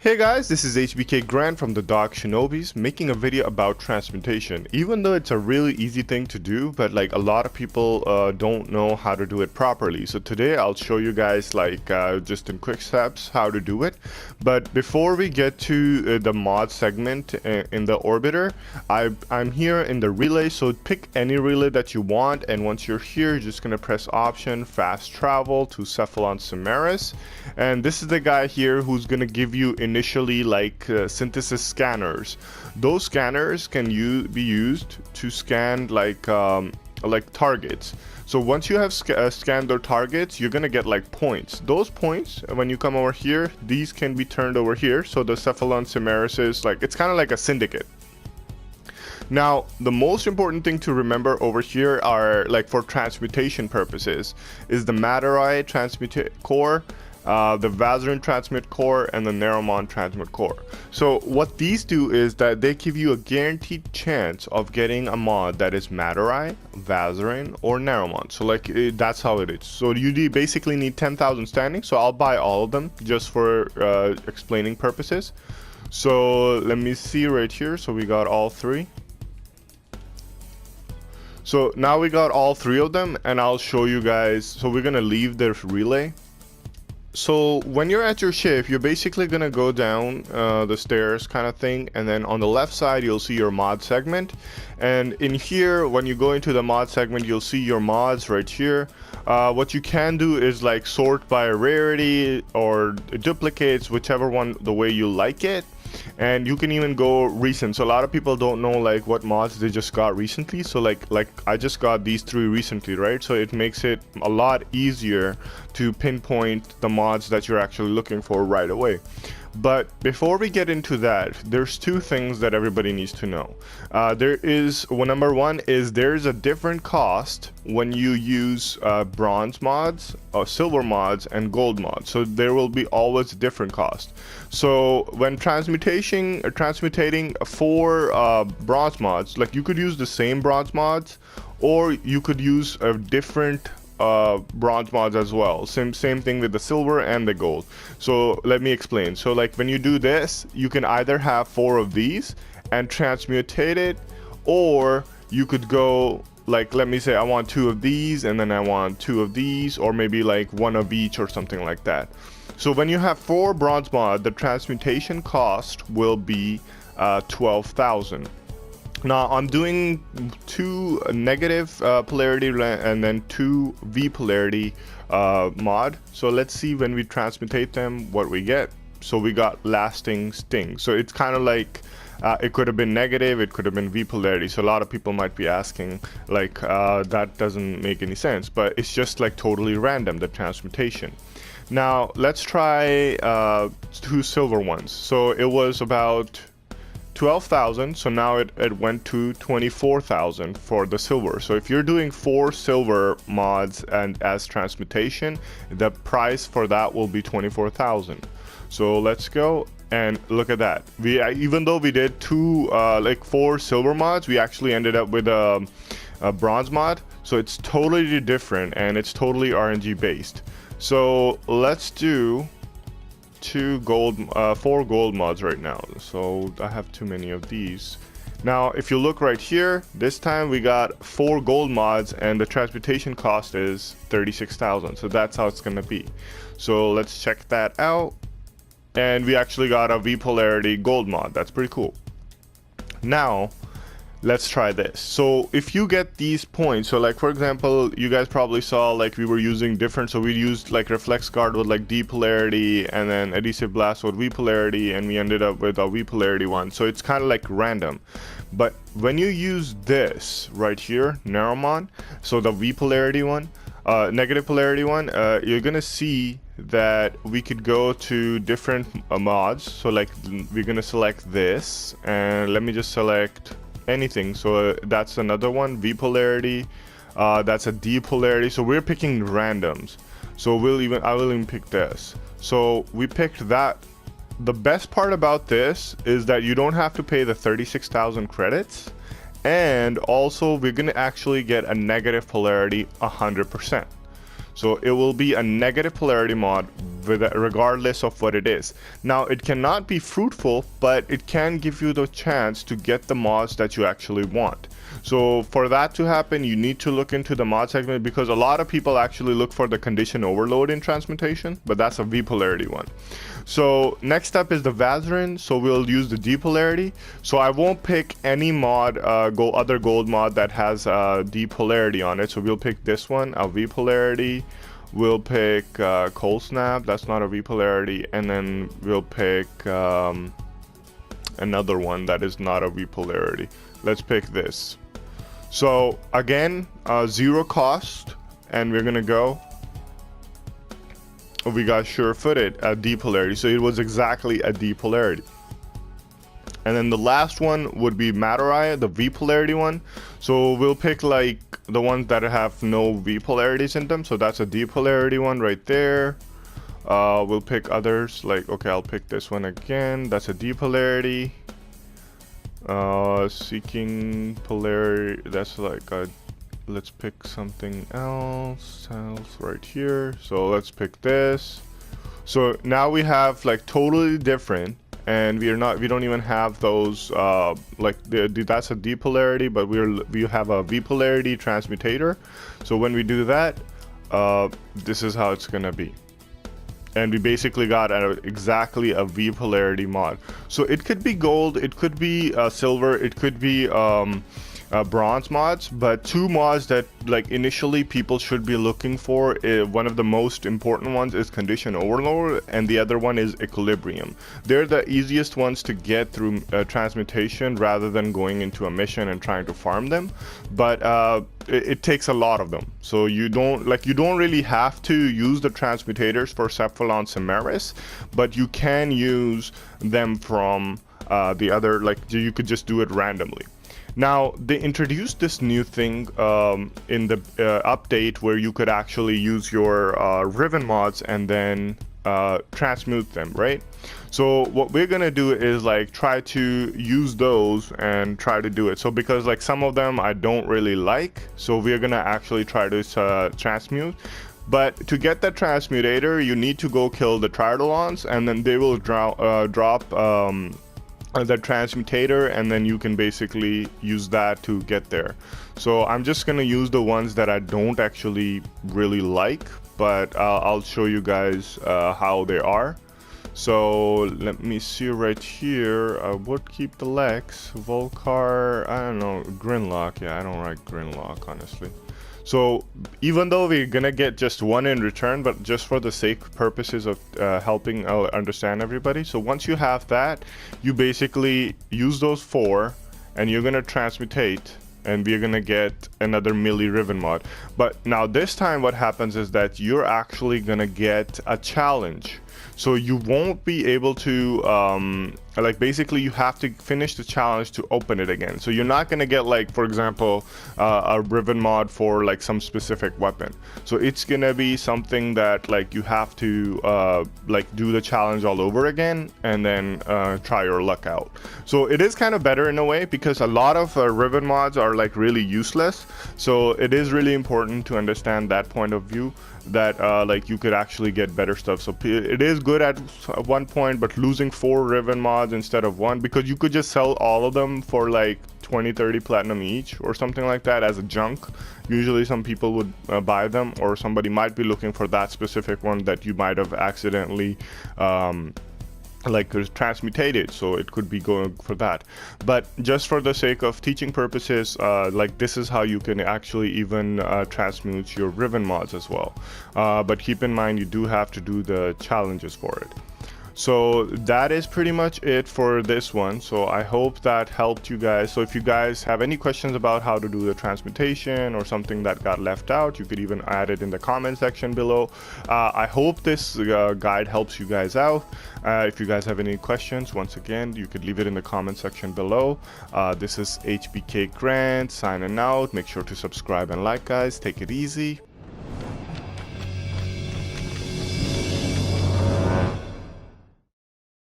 Hey guys, this is Hbkgrand from the Dark Shinobis making a video about transmutation. Even though it's a really easy thing to do, but like a lot of people don't know how to do it properly. So today I'll show you guys just in quick steps how to do it. But before we get to the mod segment in the orbiter, I'm here in the relay, so pick any relay that you want, and once you're here, you're just gonna press option fast travel to Cephalon Samaris, and this is the guy here who's gonna give you initially synthesis scanners. Those scanners can be used to scan like targets. So once you have scanned their targets, you're gonna get like points. Those points, when you come over here, these can be turned over here. So the Cephalon Samaris is it's kind of like a syndicate. Now, the most important thing to remember over here are for transmutation purposes is the Materite transmute core, the Vazarin transmute core, and the Neromon transmute core. So what these do is that they give you a guaranteed chance of getting a mod that is Materite, Vazarin, or Neromon. So that's how it is. So you basically need 10,000 standing. So I'll buy all of them just for explaining purposes. So let me see right here. So we got all three. So now we got all three of them, and I'll show you guys. So we're gonna leave the relay. So when you're at your ship, you're basically gonna go down the stairs kind of thing, and then on the left side you'll see your mod segment, and in here when you go into the mod segment you'll see your mods right here. What you can do is sort by rarity or duplicates, whichever one the way you like it. And you can even go recent. So a lot of people don't know what mods they just got recently. So I just got these three recently, right? So it makes it a lot easier to pinpoint the mods that you're actually looking for right away. But before we get into that, there's two things that everybody needs to know. Number one is there's a different cost when you use bronze mods, silver mods, and gold mods. So there will be always a different cost. So when transmutating 4 bronze mods, you could use the same bronze mods, or you could use a different bronze mods as well. Same thing with the silver and the gold. So let me explain. So when you do this, you can either have 4 of these and transmutate it, or you could go let me say I want 2 of these, and then I want 2 of these, or maybe 1 of each or something like that. So when you have 4 bronze mod, the transmutation cost will be 12,000. Now I'm doing 2 negative polarity and then 2 V polarity mod. So let's see when we transmutate them what we get. So we got lasting sting. So it's kind of it could have been negative, it could have been V polarity. So a lot of people might be asking that doesn't make any sense, but it's just totally random, the transmutation. Now let's try 2 silver ones. So it was about 12,000, so now it went to 24,000 for the silver. So if you're doing 4 silver mods and as transmutation, the price for that will be 24,000. So let's go and look at that. Even though we did 4 silver mods, we actually ended up with a bronze mod. So it's totally different, and it's totally RNG based. So let's do 4 gold mods right now. So I have too many of these. Now if you look right here, this time we got 4 gold mods, and the transmutation cost is 36,000. So that's how it's gonna be. So let's check that out, and we actually got a V polarity gold mod. That's pretty cool. Now let's try this. So if you get these points, so for example, you guys probably saw we were using different, so we used reflex guard with D polarity, and then adhesive blast with V polarity, and we ended up with a V polarity one. So it's kind of random. But when you use this right here, Neromon, so the V polarity one, negative polarity one, you're gonna see that we could go to different mods. So we're gonna select this, and let me just select anything. So that's another one, V polarity, that's a D polarity. So we're picking randoms. So I will even pick this. So we picked that. The best part about this is that you don't have to pay the 36,000 credits, and also we're gonna actually get a negative polarity 100%. So it will be a negative polarity mod regardless of what it is. Now it cannot be fruitful, but it can give you the chance to get the mods that you actually want. So for that to happen, you need to look into the mod segment, because a lot of people actually look for the condition overload in transmutation, but that's a V polarity one. So next up is the Vazarin, so we'll use the D polarity. So I won't pick any mod, other gold mod that has D polarity on it. So we'll pick this one, a V polarity. We'll pick Cold Snap, that's not a V polarity, and then we'll pick another one that is not a V polarity. Let's pick this. So again, 0 cost, and we're gonna go. We got Sure-footed at D polarity, so it was exactly a D polarity. And then the last one would be Mataraya, the V polarity one. So we'll pick like the ones that have no V polarities in them. So that's a D polarity one right there. We'll pick others like, okay, I'll pick this one again. That's a D polarity. Seeking polarity, that's like a, let's pick something else right here. So let's pick this. So now we have like totally different, and we don't even have those like that's a D polarity, but we have a V polarity transmutator. So when we do that, this is how it's gonna be. And we basically got exactly a V polarity mod. So it could be gold, it could be silver, it could be bronze mods, but 2 mods that like initially people should be looking for, one of the most important ones is condition overload, and the other one is equilibrium. They're the easiest ones to get through transmutation rather than going into a mission and trying to farm them, but it takes a lot of them. So you don't really have to use the transmutators for Cephalon Cimeris, but you can use them from the other, like you could just do it randomly. Now they introduced this new thing in the update where you could actually use your Riven mods and then transmute them, right? So what we're gonna do is like try to use those and try to do it. So because like some of them I don't really like, so we're gonna actually try to transmute. But to get that transmutator, you need to go kill the Triodolons, and then they will drop the transmutator, and then you can basically use that to get there. So I'm just gonna use the ones that I don't actually really like, but I'll show you guys how they are. So let me see right here. I would keep the Lex, Volcar, I don't know, Grinlock. Yeah, I don't like Grinlock, honestly. So even though we're gonna get just 1 in return, but just for the sake purposes of helping understand everybody, so once you have that, you basically use those 4 and you're gonna transmutate, and we're gonna get another melee Riven mod. But now this time what happens is that you're actually gonna get a challenge. So you won't be able to like basically you have to finish the challenge to open it again. So you're not gonna get like, for example, a Riven mod for like some specific weapon. So it's gonna be something that like you have to like do the challenge all over again and then try your luck out. So it is kind of better in a way, because a lot of Riven mods are like really useless. So it is really important to understand that point of view, that like you could actually get better stuff. So it is good at one point, but losing 4 Riven mods instead of 1, because you could just sell all of them for like 20-30 platinum each or something like that as a junk. Usually some people would buy them, or somebody might be looking for that specific one that you might have accidentally like transmutated, so it could be going for that. But just for the sake of teaching purposes, like this is how you can actually even transmute your Riven mods as well. But keep in mind, you do have to do the challenges for it. So that is pretty much it for this one. So I hope that helped you guys. So if you guys have any questions about how to do the transmutation or something that got left out, you could even add it in the comment section below. I hope this guide helps you guys out. If you guys have any questions, once again, you could leave it in the comment section below. This is Hbkgrand signing out. Make sure to subscribe and like, guys. Take it easy.